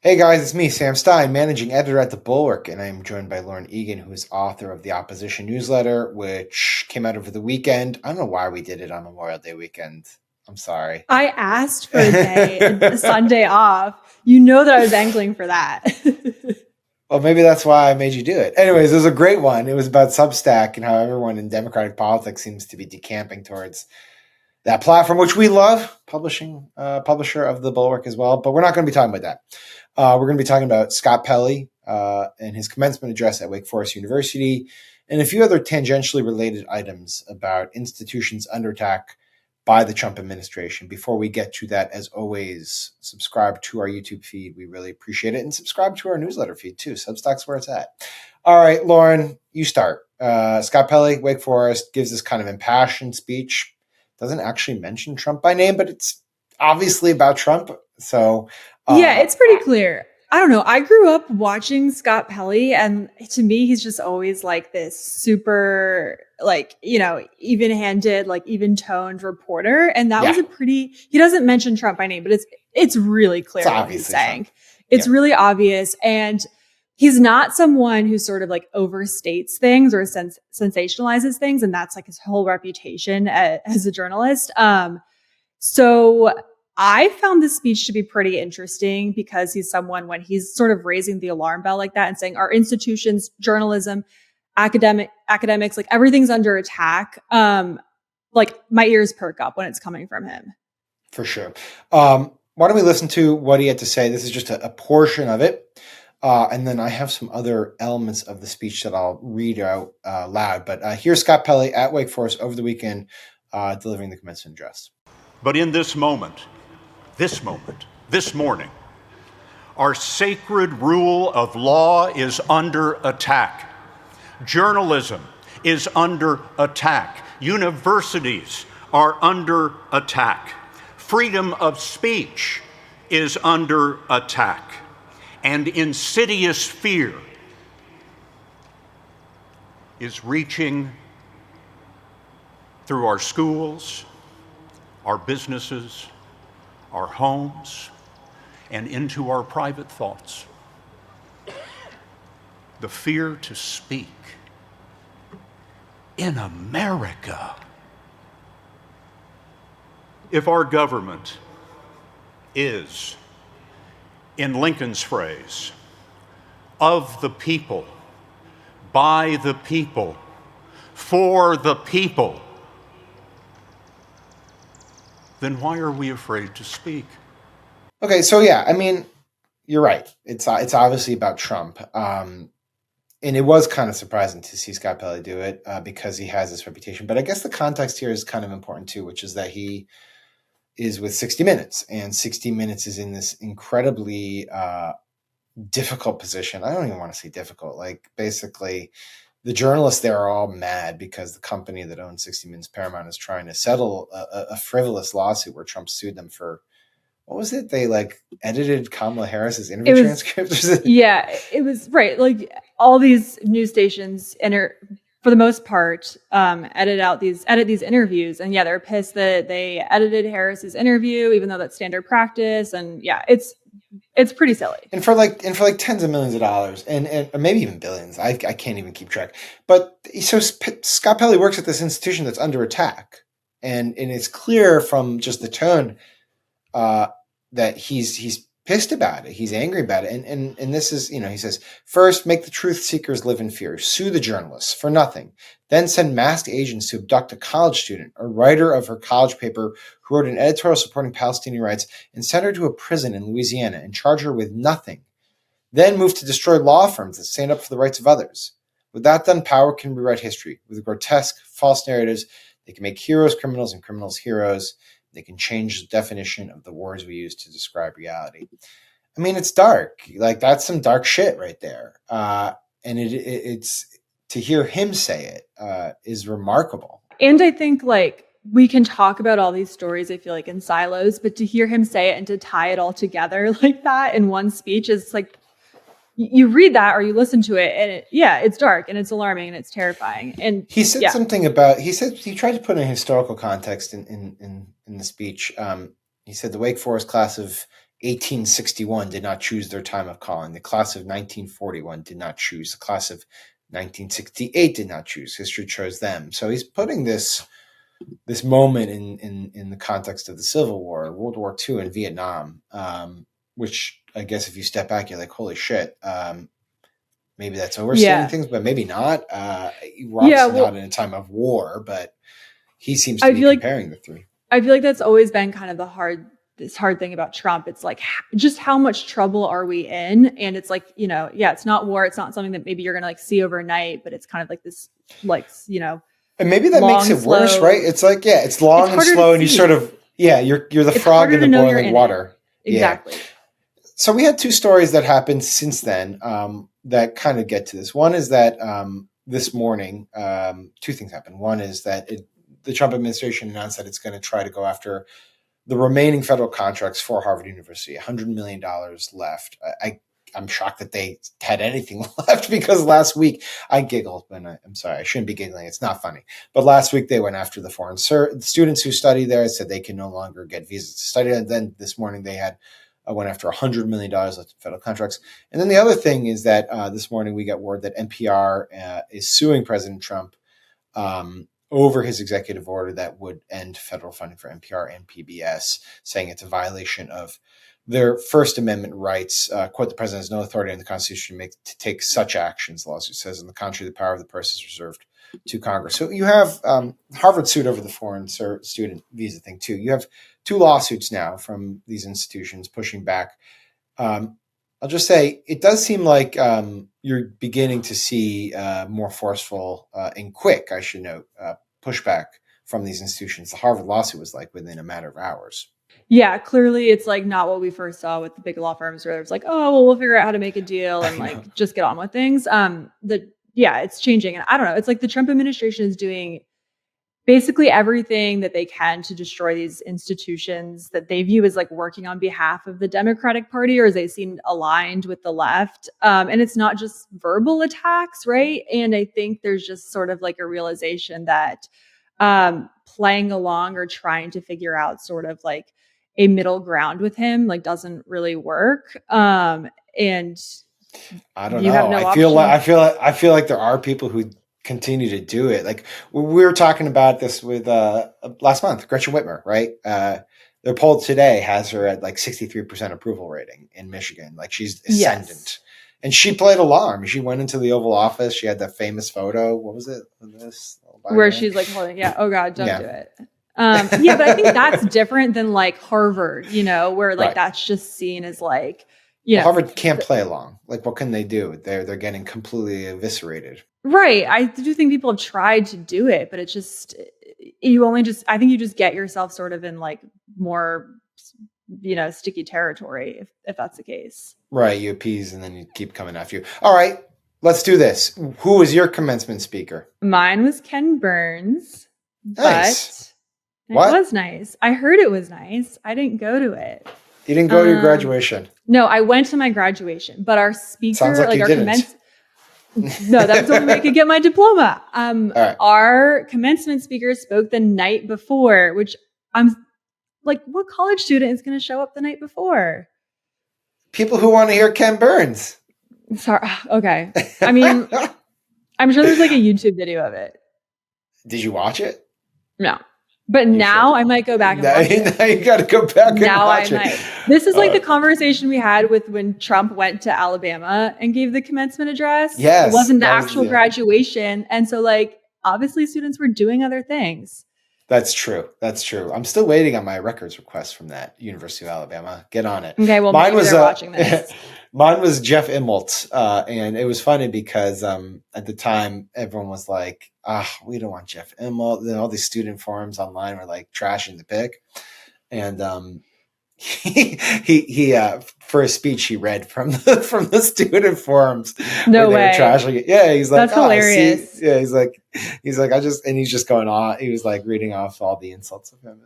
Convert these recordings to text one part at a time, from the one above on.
Hey guys, it's me, Sam Stein, managing editor at the Bulwark, and I'm joined by Lauren Egan, who is author of the Opposition newsletter, which came out over the weekend. I don't know why we did it on Memorial Day weekend. I'm sorry. I asked for a Sunday off. You know that I was angling for that. Well, maybe that's why I made you do it. Anyways, it was a great one. It was about Substack and how everyone in Democratic politics seems to be decamping towards that platform, which we love, publisher of the Bulwark as well. But we're not going to be talking about that. We're going to be talking about Scott Pelley and his commencement address at Wake Forest University and a few other tangentially related items about institutions under attack by the Trump administration. Before we get to that, as always, subscribe to our YouTube feed. We really appreciate it. And subscribe to our newsletter feed too. Substack's where it's at. All right, Lauren, you start. Scott Pelley, Wake Forest, gives this kind of impassioned speech. Doesn't actually mention Trump by name, but it's obviously about Trump. So yeah, it's pretty clear. I don't know. I grew up watching Scott Pelley, and to me, he's just always like this super, even-handed, even-toned reporter. And that was he doesn't mention Trump by name, but it's really clear what he's saying. Trump. It's really obvious. And he's not someone who sort of overstates things or sensationalizes things. And that's his whole reputation as a journalist. So I found this speech to be pretty interesting because he's someone, when he's sort of raising the alarm bell like that and saying our institutions, journalism, academics, everything's under attack. My ears perk up when it's coming from him. For sure. Why don't we listen to what he had to say? This is just a portion of it. And then I have some other elements of the speech that I'll read out loud. But here's Scott Pelley at Wake Forest over the weekend delivering the commencement address. But in this moment, this morning, our sacred rule of law is under attack. Journalism is under attack. Universities are under attack. Freedom of speech is under attack. And insidious fear is reaching through our schools, our businesses, our homes, and into our private thoughts. The fear to speak in America. If our government is, in Lincoln's phrase, of the people, by the people, for the people, then why are we afraid to speak? Okay, so yeah, I mean, you're right. It's obviously about Trump. And it was kind of surprising to see Scott Pelley do it because he has this reputation. But I guess the context here is kind of important too, which is that he is with 60 Minutes. And 60 Minutes is in this incredibly difficult position. I don't even want to say difficult. Basically, the journalists there are all mad because the company that owns 60 Minutes, Paramount, is trying to settle a frivolous lawsuit where Trump sued them for, what was it? They edited Kamala Harris's interview transcripts. Yeah, it was right. All these news stations for the most part, edit these interviews. And yeah, they're pissed that they edited Harris's interview, even though that's standard practice. And yeah, it's pretty silly. And for tens of millions of dollars and maybe even billions. I can't even keep track. But so Scott Pelley works at this institution that's under attack. And it's clear from just the tone that he's pissed about it. He's angry about it. And this is, he says, first, make the truth seekers live in fear. Sue the journalists for nothing. Then send masked agents to abduct a college student, a writer of her college paper who wrote an editorial supporting Palestinian rights, and send her to a prison in Louisiana and charge her with nothing. Then move to destroy law firms that stand up for the rights of others. With that done, power can rewrite history. With grotesque, false narratives, they can make heroes criminals and criminals heroes. They can change the definition of the words we use to describe reality. I mean, it's dark. That's some dark shit right there. And it's to hear him say it is remarkable. And I think we can talk about all these stories, I feel in silos, but to hear him say it and to tie it all together like that in one speech is you read that or you listen to it and it's dark and it's alarming and it's terrifying. And he said something about, he tried to put in historical context in the speech. He said the Wake Forest class of 1861 did not choose their time of calling. The class of 1941 did not choose. The class of 1968 did not choose. History chose them. So he's putting this moment in the context of the Civil War, World War II, and Vietnam, which I guess if you step back, you're like, holy shit. Maybe that's overstating things, but maybe not. We're obviously not in a time of war, but he seems to be comparing the three. I feel like that's always been kind of this hard thing about Trump. It's like, just how much trouble are we in? And it's like, it's not war. It's not something that maybe you're going to like see overnight, but it's kind of like this, like, and maybe that makes it worse, right? It's like, it's long and slow, and you sort of, you're the frog in the boiling water. Exactly. Yeah. So we had two stories that happened since then that kind of get to this. One is that this morning, two things happened. One is that the Trump administration announced that it's going to try to go after the remaining federal contracts for Harvard University, $100 million left. I'm shocked that they had anything left, because last week I giggled, and I'm sorry, I shouldn't be giggling. It's not funny. But last week they went after the foreign students who study there, said they can no longer get visas to study. And then this morning they went after $100 million left in federal contracts. And then the other thing is that this morning we got word that NPR is suing President Trump over his executive order that would end federal funding for NPR and PBS, saying it's a violation of their First Amendment rights. Quote, the president has no authority in the Constitution to take such actions, the lawsuit says. In the country, the power of the purse is reserved to Congress. So you have Harvard sued over the foreign student visa thing, too. You have two lawsuits now from these institutions pushing back. I'll just say it does seem like you're beginning to see more forceful and quick, I should note, pushback from these institutions. The Harvard lawsuit was like within a matter of hours. Yeah, clearly it's like not what we first saw with the big law firms, where it's like, oh, well, we'll figure out how to make a deal and like just get on with things. It's changing. And I don't know. It's like the Trump administration is doing basically everything that they can to destroy these institutions that they view as like working on behalf of the Democratic Party, or as they seem aligned with the left. And it's not just verbal attacks, right? And I think there's just sort of like a realization that playing along or trying to figure out sort of like a middle ground with him like doesn't really work. And I don't know. I feel like there are people who continue to do it. Like we were talking about this with last month, Gretchen Whitmer, right? The poll today has her at like 63% approval rating in Michigan. Like she's ascendant. Yes. And she played along. She went into the Oval Office. She had that famous photo. What was it? Where she's like holding, oh God, don't do it. But I think that's different than like Harvard, where like that's just seen as like, Harvard can't play along. Like, what can they do? They're getting completely eviscerated. Right. I do think people have tried to do it, but it's just, I think you just get yourself sort of in like more, sticky territory if that's the case. Right. You appease and then you keep coming after you. All right. Let's do this. Who was your commencement speaker? Mine was Ken Burns. Nice. But it was nice. I heard it was nice. I didn't go to it. You didn't go to your graduation? No, I went to my graduation, but our speaker, sounds like our didn't. No, that was the only way I could get my diploma. Right. Our commencement speaker spoke the night before, which I'm like, what college student is going to show up the night before? People who want to hear Ken Burns. Sorry. Okay. I mean, I'm sure there's like a YouTube video of it. Did you watch it? No. But now I might go back and watch it. Now you got to go back and watch it. Might. This is like the conversation we had with when Trump went to Alabama and gave the commencement address. Yes. It wasn't the actual graduation. And so like, obviously students were doing other things. That's true. I'm still waiting on my records request from that University of Alabama. Get on it. Okay, well, mine was watching this. Mine was Jeff Immelt, and it was funny because at the time everyone was like, we don't want Jeff Immelt. Then all these student forums online were like trashing the pick, and he for a speech he read from the student forums. No way. Trashing it. Yeah, he's like, that's hilarious. Yeah, he's like he's just going on. He was like reading off all the insults of him. It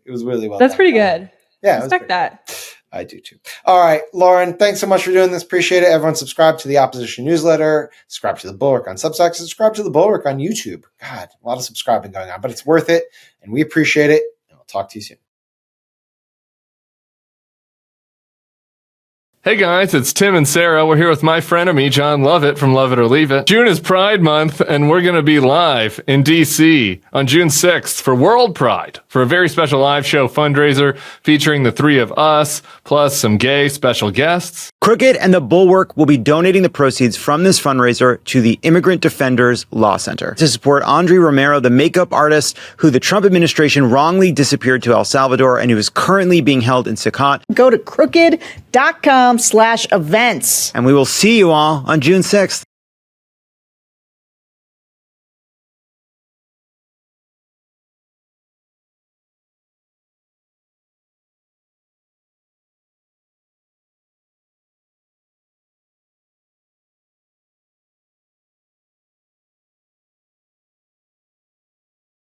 was really well. That's pretty good. Yeah, respect that. I do too. All right, Lauren, thanks so much for doing this. Appreciate it. Everyone subscribe to the Opposition newsletter, subscribe to the Bulwark on Substack, subscribe to the Bulwark on YouTube. God, a lot of subscribing going on, but it's worth it, and we appreciate it, and we'll talk to you soon. Hey guys, it's Tim and Sarah. We're here with my frenemy, John Lovett from Love It or Leave It. June is Pride Month, and we're going to be live in D.C. on June 6th for World Pride for a very special live show fundraiser featuring the three of us, plus some gay special guests. Crooked and the Bulwark will be donating the proceeds from this fundraiser to the Immigrant Defenders Law Center to support Andre Romero, the makeup artist who the Trump administration wrongly disappeared to El Salvador and who is currently being held in Sakat. Go to crooked.com/events. And we will see you all on June 6th.